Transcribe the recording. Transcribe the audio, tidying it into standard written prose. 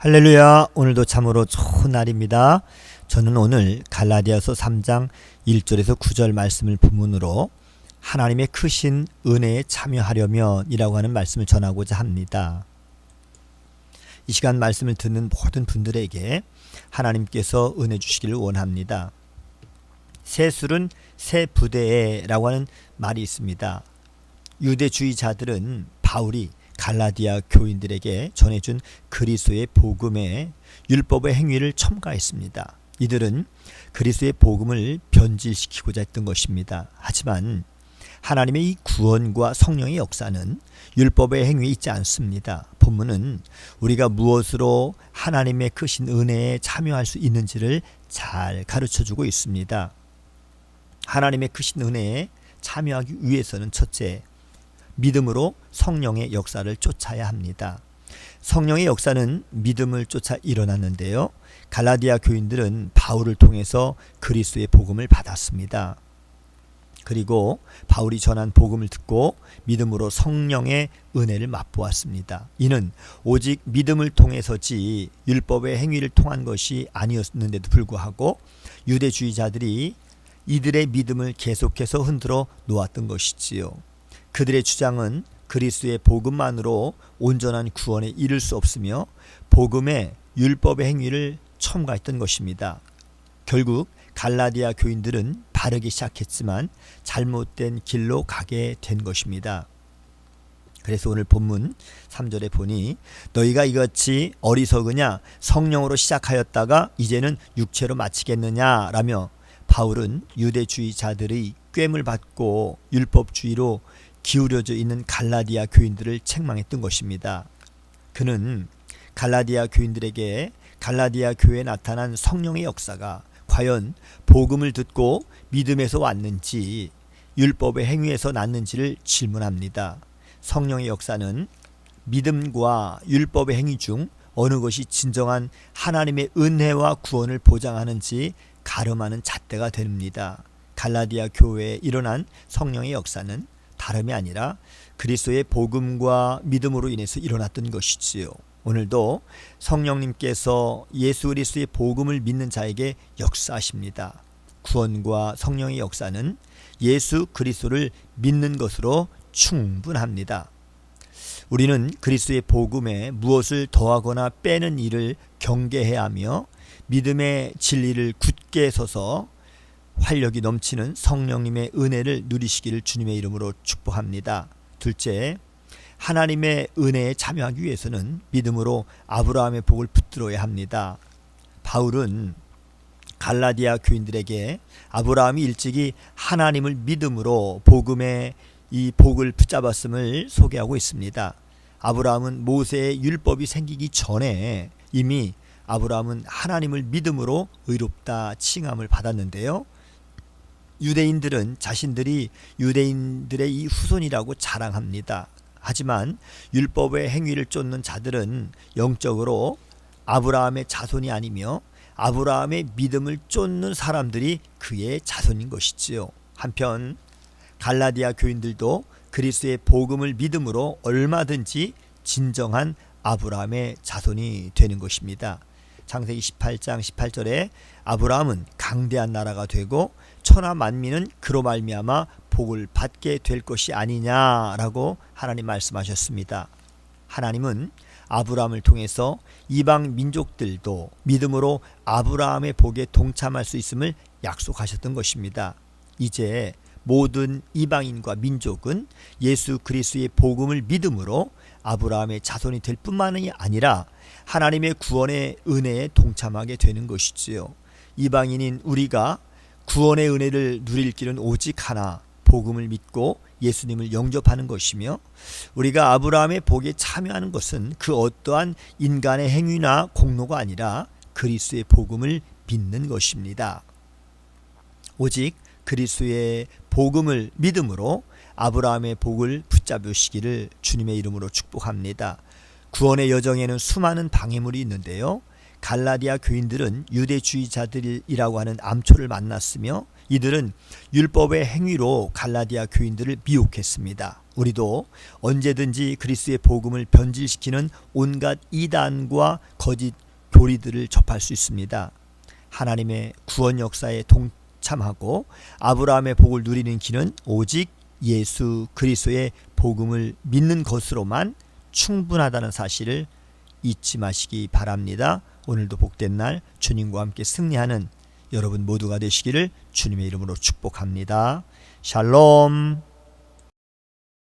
할렐루야. 오늘도 참으로 좋은 날입니다. 저는 오늘 갈라디아서 3장 1절에서 9절 말씀을 본문으로 하나님의 크신 은혜에 참여하려면 이라고 하는 말씀을 전하고자 합니다. 이 시간 말씀을 듣는 모든 분들에게 하나님께서 은혜 주시기를 원합니다. 새 술은 새 부대에 라고 하는 말이 있습니다. 유대주의자들은 바울이 갈라디아 교인들에게 전해준 그리스도의 복음에 율법의 행위를 첨가했습니다. 이들은 그리스도의 복음을 변질시키고자 했던 것입니다. 하지만 하나님의 이 구원과 성령의 역사는 율법의 행위에 있지 않습니다. 본문은 우리가 무엇으로 하나님의 크신 은혜에 참여할 수 있는지를 잘 가르쳐주고 있습니다. 하나님의 크신 은혜에 참여하기 위해서는 첫째, 믿음으로 성령의 역사를 쫓아야 합니다. 성령의 역사는 믿음을 쫓아 일어났는데요. 갈라디아 교인들은 바울을 통해서 그리스도의 복음을 받았습니다. 그리고 바울이 전한 복음을 듣고 믿음으로 성령의 은혜를 맛보았습니다. 이는 오직 믿음을 통해서지 율법의 행위를 통한 것이 아니었는데도 불구하고 유대주의자들이 이들의 믿음을 계속해서 흔들어 놓았던 것이지요. 그들의 주장은 그리스도의 복음만으로 온전한 구원에 이를 수 없으며 복음에 율법의 행위를 첨가했던 것입니다. 결국 갈라디아 교인들은 바르기 시작했지만 잘못된 길로 가게 된 것입니다. 그래서 오늘 본문 3절에 보니 너희가 이같이 어리석으냐 성령으로 시작하였다가 이제는 육체로 마치겠느냐 라며 바울은 유대주의자들의 꾀물 받고 율법주의로 기울여져 있는 갈라디아 교인들을 책망했던 것입니다. 그는 갈라디아 교인들에게 갈라디아 교회에 나타난 성령의 역사가 과연 복음을 듣고 믿음에서 왔는지 율법의 행위에서 났는지를 질문합니다. 성령의 역사는 믿음과 율법의 행위 중 어느 것이 진정한 하나님의 은혜와 구원을 보장하는지 가름하는 잣대가 됩니다. 갈라디아 교회에 일어난 성령의 역사는 다름이 아니라 그리스도의 복음과 믿음으로 인해서 일어났던 것이지요. 오늘도 성령님께서 예수 그리스도의 복음을 믿는 자에게 역사하십니다. 구원과 성령의 역사는 예수 그리스도를 믿는 것으로 충분합니다. 우리는 그리스도의 복음에 무엇을 더하거나 빼는 일을 경계해야 하며 믿음의 진리를 굳게 서서 활력이 넘치는 성령님의 은혜를 누리시기를 주님의 이름으로 축복합니다. 둘째, 하나님의 은혜에 참여하기 위해서는 믿음으로 아브라함의 복을 붙들어야 합니다. 바울은 갈라디아 교인들에게 아브라함이 일찍이 하나님을 믿음으로 복음의 이 복을 붙잡았음을 소개하고 있습니다. 아브라함은 모세의 율법이 생기기 전에 이미 아브라함은 하나님을 믿음으로 의롭다 칭함을 받았는데요. 유대인들은 자신들이 유대인들의 이 후손이라고 자랑합니다. 하지만 율법의 행위를 쫓는 자들은 영적으로 아브라함의 자손이 아니며 아브라함의 믿음을 쫓는 사람들이 그의 자손인 것이지요. 한편 갈라디아 교인들도 그리스도의 복음을 믿음으로 얼마든지 진정한 아브라함의 자손이 되는 것입니다. 창세기 18장 18절에 아브라함은 강대한 나라가 되고 천하 만민은 그로 말미암아 복을 받게 될 것이 아니냐라고 하나님 말씀하셨습니다. 하나님은 아브라함을 통해서 이방 민족들도 믿음으로 아브라함의 복에 동참할 수 있음을 약속하셨던 것입니다. 이제 모든 이방인과 민족은 예수 그리스도의 복음을 믿음으로 아브라함의 자손이 될 뿐만이 아니라 하나님의 구원의 은혜에 동참하게 되는 것이지요. 이방인인 우리가 구원의 은혜를 누릴 길은 오직 하나, 복음을 믿고 예수님을 영접하는 것이며 우리가 아브라함의 복에 참여하는 것은 그 어떠한 인간의 행위나 공로가 아니라 그리스도의 복음을 믿는 것입니다. 오직 그리스도의 복음을 믿음으로 아브라함의 복을 붙잡으시기를 주님의 이름으로 축복합니다. 구원의 여정에는 수많은 방해물이 있는데요. 갈라디아 교인들은 유대주의자들이라고 하는 암초를 만났으며 이들은 율법의 행위로 갈라디아 교인들을 미혹했습니다. 우리도 언제든지 그리스도의 복음을 변질시키는 온갖 이단과 거짓 교리들을 접할 수 있습니다. 하나님의 구원 역사에 동참하고 아브라함의 복을 누리는 길은 오직 예수 그리스도의 복음을 믿는 것으로만 충분하다는 사실을 잊지 마시기 바랍니다. 오늘도 복된 날 주님과 함께 승리하는 여러분 모두가 되시기를 주님의 이름으로 축복합니다. 샬롬.